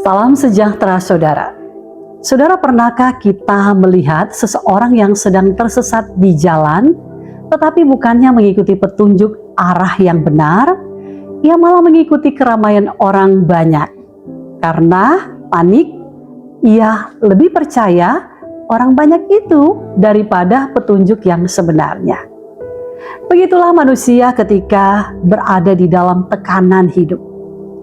Salam sejahtera saudara. Saudara, pernahkah kita melihat seseorang yang sedang tersesat di jalan, tetapi bukannya mengikuti petunjuk arah yang benar, ia malah mengikuti keramaian orang banyak. Karena panik, ia lebih percaya orang banyak itu daripada petunjuk yang sebenarnya. Begitulah manusia ketika berada di dalam tekanan hidup.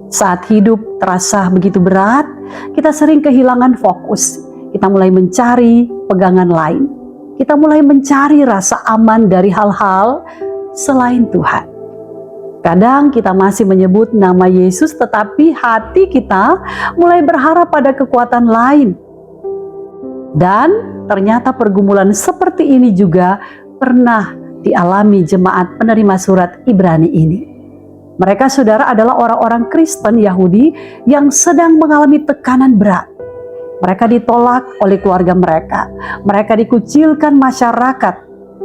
Saat hidup terasa begitu berat, kita sering kehilangan fokus. Kita mulai mencari pegangan lain. Kita mulai mencari rasa aman dari hal-hal selain Tuhan. Kadang kita masih menyebut nama Yesus, tetapi hati kita mulai berharap pada kekuatan lain. Dan ternyata pergumulan seperti ini juga pernah dialami jemaat penerima surat Ibrani ini. Mereka, saudara, adalah orang-orang Kristen Yahudi yang sedang mengalami tekanan berat. Mereka ditolak oleh keluarga mereka. Mereka dikucilkan masyarakat.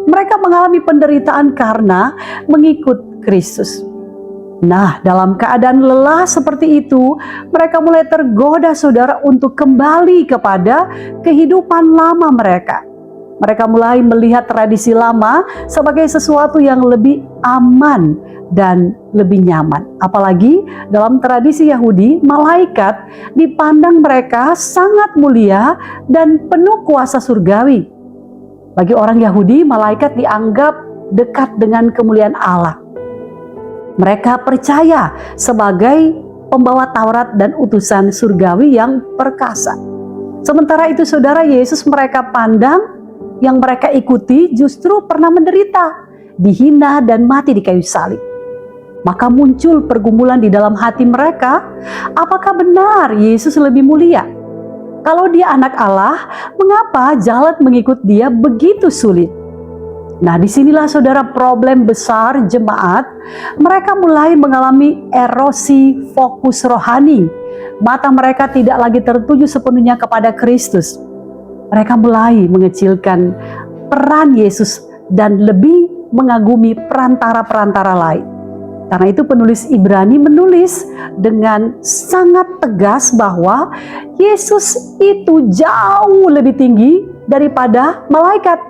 Mereka mengalami penderitaan karena mengikut Kristus. Nah, dalam keadaan lelah seperti itu, mereka mulai tergoda, saudara, untuk kembali kepada kehidupan lama mereka. Mereka mulai melihat tradisi lama sebagai sesuatu yang lebih aman dan lebih nyaman. Apalagi dalam tradisi Yahudi, malaikat dipandang mereka sangat mulia dan penuh kuasa surgawi. Bagi orang Yahudi, malaikat dianggap dekat dengan kemuliaan Allah. Mereka percaya sebagai pembawa Taurat dan utusan surgawi yang perkasa. Sementara itu, saudara, Yesus mereka pandang, yang mereka ikuti justru pernah menderita, dihina dan mati di kayu salib. Maka muncul pergumulan di dalam hati mereka, apakah benar Yesus lebih mulia? Kalau dia anak Allah, mengapa jalan mengikut dia begitu sulit? Nah, disinilah, saudara, problem besar jemaat. Mereka mulai mengalami erosi fokus rohani. Mata mereka tidak lagi tertuju sepenuhnya kepada Kristus. Mereka mulai mengecilkan peran Yesus dan lebih mengagumi perantara-perantara lain. Karena itu penulis Ibrani menulis dengan sangat tegas bahwa Yesus itu jauh lebih tinggi daripada malaikat.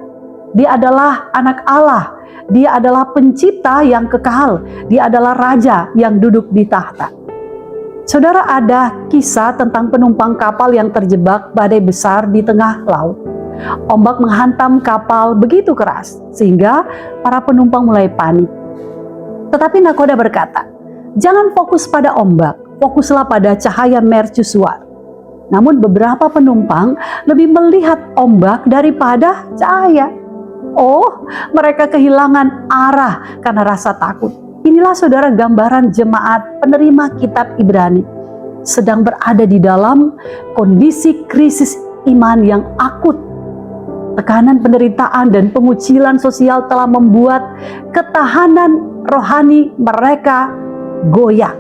Dia adalah anak Allah. Dia adalah pencipta yang kekal. Dia adalah raja yang duduk di tahta. Saudara, ada kisah tentang penumpang kapal yang terjebak badai besar di tengah laut. Ombak menghantam kapal begitu keras sehingga para penumpang mulai panik. Tetapi nakoda berkata, "Jangan fokus pada ombak, fokuslah pada cahaya mercusuar." Namun beberapa penumpang lebih melihat ombak daripada cahaya. Oh, mereka kehilangan arah karena rasa takut. Inilah, saudara, gambaran jemaat penerima kitab Ibrani sedang berada di dalam kondisi krisis iman yang akut. Tekanan, penderitaan, dan pengucilan sosial telah membuat ketahanan rohani mereka goyah,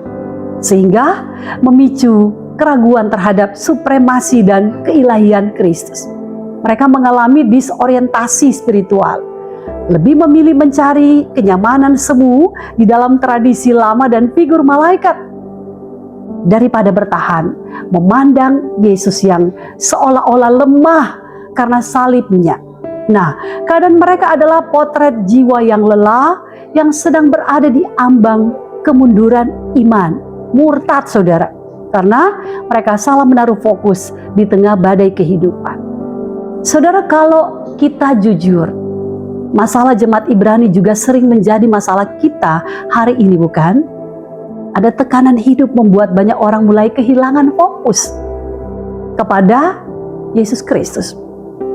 sehingga memicu keraguan terhadap supremasi dan keilahian Kristus. Mereka mengalami disorientasi spiritual, lebih memilih mencari kenyamanan semu di dalam tradisi lama dan figur malaikat daripada bertahan memandang Yesus yang seolah-olah lemah karena salibnya. Nah, keadaan mereka adalah potret jiwa yang lelah yang sedang berada di ambang kemunduran iman, murtad, saudara, karena mereka salah menaruh fokus di tengah badai kehidupan. Saudara, kalau kita jujur, masalah jemaat Ibrani juga sering menjadi masalah kita hari ini, bukan? Ada tekanan hidup membuat banyak orang mulai kehilangan fokus kepada Yesus Kristus.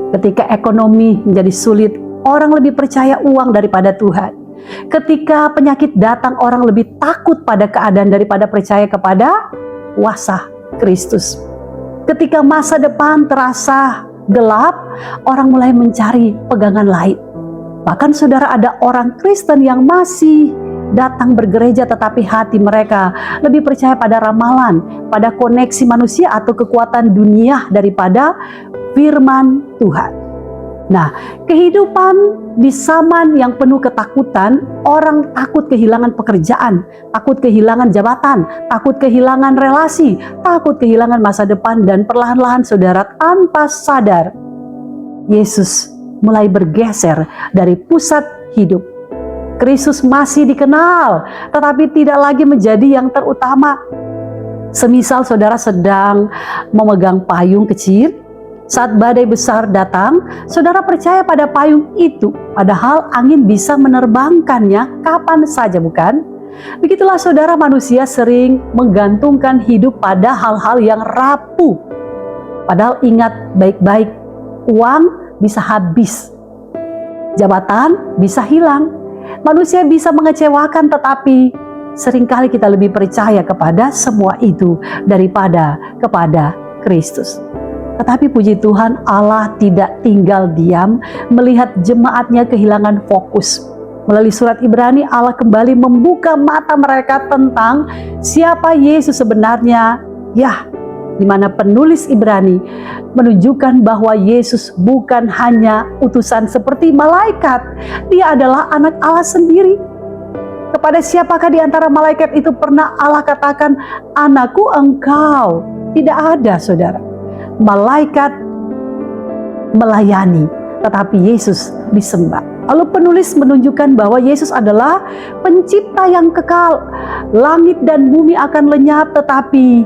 Ketika ekonomi menjadi sulit, orang lebih percaya uang daripada Tuhan. Ketika penyakit datang, orang lebih takut pada keadaan daripada percaya kepada kuasa Kristus. Ketika masa depan terasa gelap, orang mulai mencari pegangan lain. Bahkan, saudara, ada orang Kristen yang masih datang bergereja tetapi hati mereka lebih percaya pada ramalan, pada koneksi manusia atau kekuatan dunia daripada firman Tuhan. Nah, kehidupan di zaman yang penuh ketakutan, orang takut kehilangan pekerjaan, takut kehilangan jabatan, takut kehilangan relasi, takut kehilangan masa depan, dan perlahan-lahan saudara tanpa sadar, Yesus mulai bergeser dari pusat hidup. Kristus masih dikenal, tetapi tidak lagi menjadi yang terutama. Semisal saudara sedang memegang payung kecil, saat badai besar datang, saudara percaya pada payung itu, padahal angin bisa menerbangkannya kapan saja, bukan? Begitulah saudara, manusia sering menggantungkan hidup pada hal-hal yang rapuh. Padahal ingat baik-baik, uang bisa habis, jabatan bisa hilang, manusia bisa mengecewakan, tetapi seringkali kita lebih percaya kepada semua itu daripada kepada Kristus. Tetapi puji Tuhan, Allah tidak tinggal diam melihat jemaatnya kehilangan fokus. Melalui surat Ibrani, Allah kembali membuka mata mereka tentang siapa Yesus sebenarnya. Ya, di mana penulis Ibrani menunjukkan bahwa Yesus bukan hanya utusan seperti malaikat. Dia adalah anak Allah sendiri. Kepada siapakah di antara malaikat itu pernah Allah katakan, "Anakku engkau"? Tidak ada, saudara. Malaikat melayani, tetapi Yesus disembah. Lalu penulis menunjukkan bahwa Yesus adalah pencipta yang kekal. Langit dan bumi akan lenyap, tetapi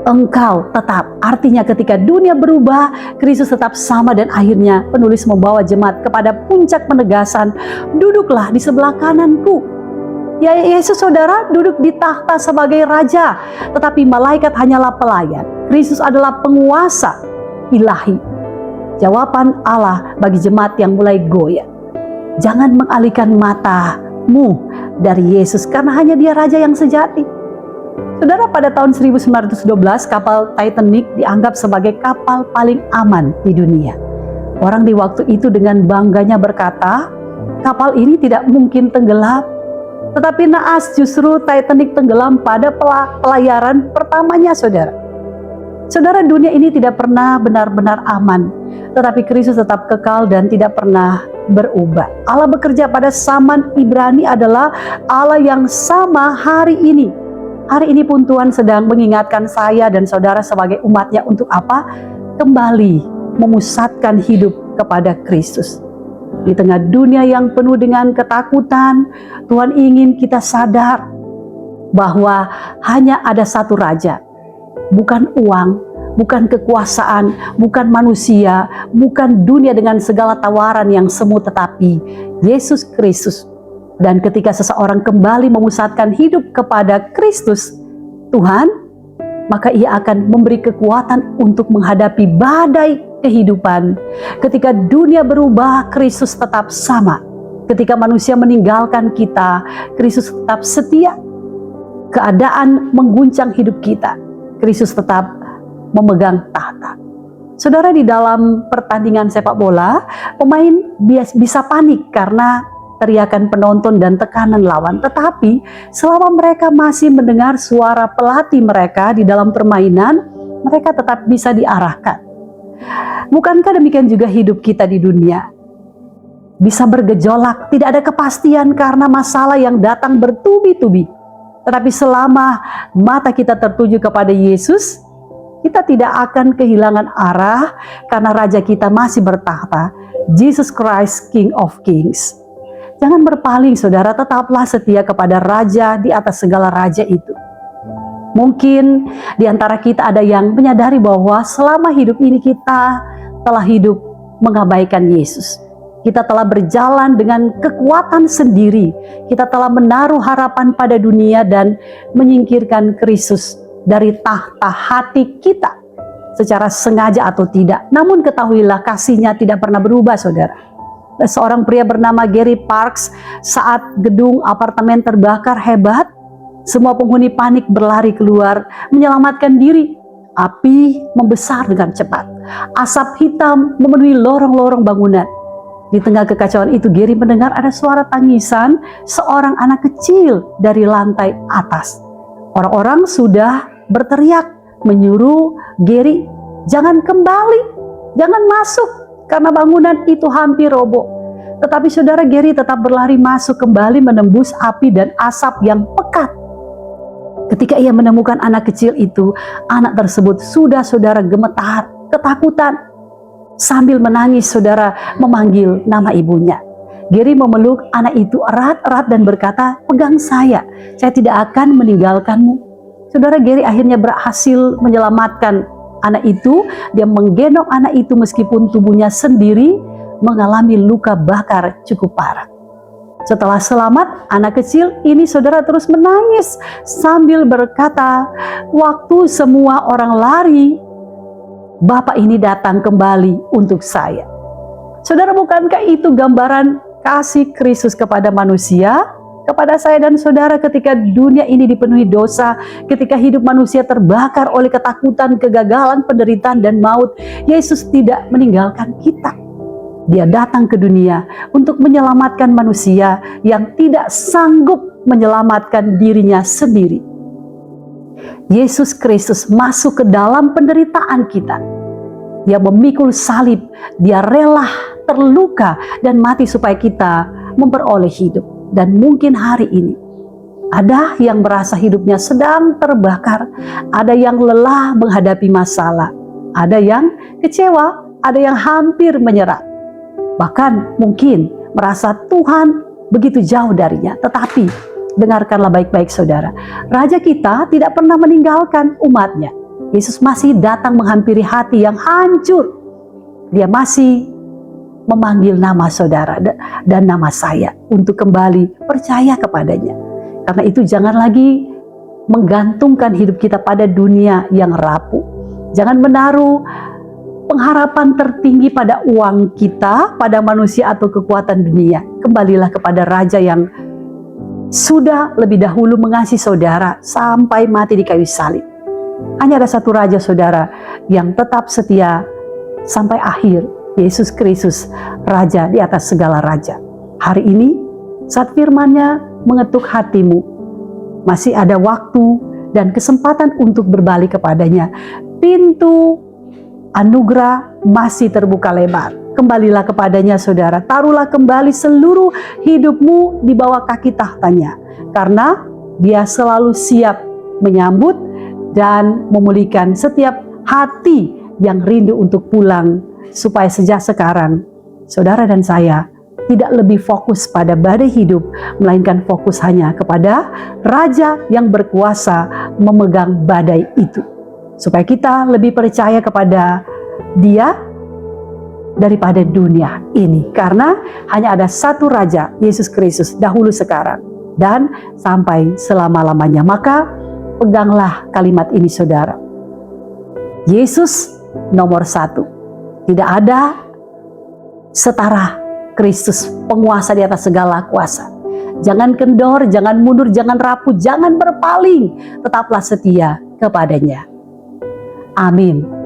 engkau tetap. Artinya ketika dunia berubah, Kristus tetap sama, dan akhirnya penulis membawa jemaat kepada puncak penegasan, duduklah di sebelah kananku. Ya, Yesus saudara duduk di tahta sebagai raja, tetapi malaikat hanyalah pelayan. Kristus adalah penguasa ilahi. Jawaban Allah bagi jemaat yang mulai goyah, jangan mengalihkan matamu dari Yesus, karena hanya Dia Raja yang sejati. Saudara, pada tahun 1912 kapal Titanic dianggap sebagai kapal paling aman di dunia. Orang di waktu itu dengan bangganya berkata, kapal ini tidak mungkin tenggelam. Tetapi naas, justru Titanic tenggelam pada pelayaran pertamanya, saudara. Saudara, dunia ini tidak pernah benar-benar aman, tetapi Kristus tetap kekal dan tidak pernah berubah. Allah bekerja pada zaman Ibrani adalah Allah yang sama hari ini. Hari ini pun Tuhan sedang mengingatkan saya dan saudara sebagai umatnya untuk apa? Kembali memusatkan hidup kepada Kristus. Di tengah dunia yang penuh dengan ketakutan, Tuhan ingin kita sadar bahwa hanya ada satu Raja. Bukan uang, bukan kekuasaan, bukan manusia, bukan dunia dengan segala tawaran yang semu, tetapi Yesus Kristus. Dan ketika seseorang kembali memusatkan hidup kepada Kristus, Tuhan, maka Ia akan memberi kekuatan untuk menghadapi badai kehidupan. Ketika dunia berubah, Kristus tetap sama. Ketika manusia meninggalkan kita, Kristus tetap setia. Keadaan mengguncang hidup kita, Kristus tetap memegang tahta. Saudara, di dalam pertandingan sepak bola, pemain bisa panik karena teriakan penonton dan tekanan lawan. Tetapi selama mereka masih mendengar suara pelatih mereka di dalam permainan, mereka tetap bisa diarahkan. Bukankah demikian juga hidup kita di dunia? Bisa bergejolak, tidak ada kepastian karena masalah yang datang bertubi-tubi. Tetapi selama mata kita tertuju kepada Yesus, kita tidak akan kehilangan arah karena Raja kita masih bertahta, Jesus Christ, King of Kings. Jangan berpaling, saudara, tetaplah setia kepada Raja di atas segala raja itu. Mungkin di antara kita ada yang menyadari bahwa selama hidup ini kita telah hidup mengabaikan Yesus. Kita telah berjalan dengan kekuatan sendiri. Kita telah menaruh harapan pada dunia dan menyingkirkan Kristus dari tahta hati kita secara sengaja atau tidak. Namun ketahuilah, kasih-Nya tidak pernah berubah, saudara. Seorang pria bernama Gary Parks, saat gedung apartemen terbakar hebat, semua penghuni panik berlari keluar menyelamatkan diri. Api membesar dengan cepat. Asap hitam memenuhi lorong-lorong bangunan. Di tengah kekacauan itu, Gary mendengar ada suara tangisan seorang anak kecil dari lantai atas. Orang-orang sudah berteriak menyuruh Gary, jangan kembali, jangan masuk, karena bangunan itu hampir roboh. Tetapi saudara, Gary tetap berlari masuk kembali menembus api dan asap yang pekat. Ketika ia menemukan anak kecil itu, anak tersebut sudah saudara gemetar, ketakutan. Sambil menangis saudara memanggil nama ibunya. Gary memeluk anak itu erat-erat dan berkata, "Pegang saya tidak akan meninggalkanmu." Saudara, Gary akhirnya berhasil menyelamatkan anak itu. Dia menggendong anak itu meskipun tubuhnya sendiri mengalami luka bakar cukup parah. Setelah selamat, anak kecil ini saudara terus menangis sambil berkata, "Waktu semua orang lari, Bapak ini datang kembali untuk saya." Saudara, bukankah itu gambaran kasih Kristus kepada manusia, kepada saya dan saudara ketika dunia ini dipenuhi dosa, ketika hidup manusia terbakar oleh ketakutan, kegagalan, penderitaan, dan maut, Yesus tidak meninggalkan kita. Dia datang ke dunia untuk menyelamatkan manusia yang tidak sanggup menyelamatkan dirinya sendiri. Yesus Kristus masuk ke dalam penderitaan kita. Dia memikul salib, dia rela terluka dan mati supaya kita memperoleh hidup. Dan mungkin hari ini ada yang merasa hidupnya sedang terbakar, ada yang lelah menghadapi masalah, ada yang kecewa, ada yang hampir menyerah. Bahkan mungkin merasa Tuhan begitu jauh darinya. Tetapi dengarkanlah baik-baik saudara, Raja kita tidak pernah meninggalkan umatnya. Yesus masih datang menghampiri hati yang hancur. Dia masih memanggil nama saudara dan nama saya untuk kembali percaya kepadanya. Karena itu jangan lagi menggantungkan hidup kita pada dunia yang rapuh. Jangan menaruh pengharapan tertinggi pada uang kita, pada manusia atau kekuatan dunia. Kembalilah kepada Raja yang sudah lebih dahulu mengasihi saudara sampai mati di kayu salib. Hanya ada satu Raja saudara yang tetap setia sampai akhir, Yesus Kristus, Raja di atas segala raja. Hari ini saat firman-Nya mengetuk hatimu, masih ada waktu dan kesempatan untuk berbalik kepadanya. Pintu anugerah masih terbuka lebar. Kembalilah kepadanya saudara. Taruhlah kembali seluruh hidupmu di bawah kaki tahtanya. Karena dia selalu siap menyambut dan memulihkan setiap hati yang rindu untuk pulang. Supaya sejak sekarang saudara dan saya tidak lebih fokus pada badai hidup, melainkan fokus hanya kepada Raja yang berkuasa memegang badai itu. Supaya kita lebih percaya kepada Dia daripada dunia ini. Karena hanya ada satu Raja, Yesus Kristus, dahulu, sekarang, dan sampai selama-lamanya. Maka peganglah kalimat ini saudara. Yesus nomor satu. Tidak ada setara Kristus, penguasa di atas segala kuasa. Jangan kendor, jangan mundur, jangan rapuh, jangan berpaling. Tetaplah setia kepadanya. Amin.